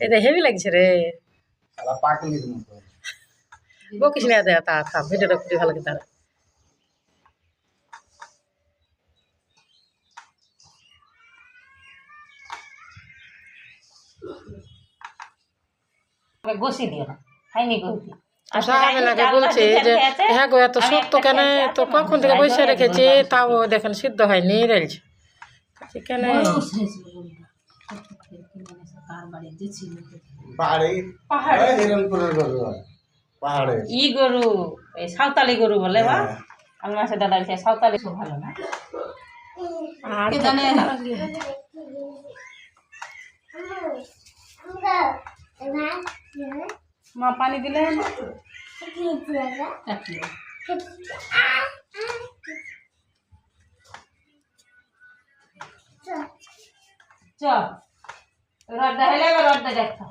এটা হেভি লাগছে রে বকিস না দেয় তা থাম ভিডিওটা খুবই ভালো কিন্তু বসি দিও না খাইনি গলতি সাহাবেলাকে বলছে যে হ্যাঁ গো এত শক্ত কেন তো কখন থেকে বসে রেখেছে তাও দেখেন সিদ্ধ হয়নি রেলছে কেন ই গরু এই সাঁওতালি গরু বলে বা আমি মাসে দাদা সাঁওতালি খুব ভালো না মা পানি দিলে চ রড্ডা হলে রড্ডা দেখো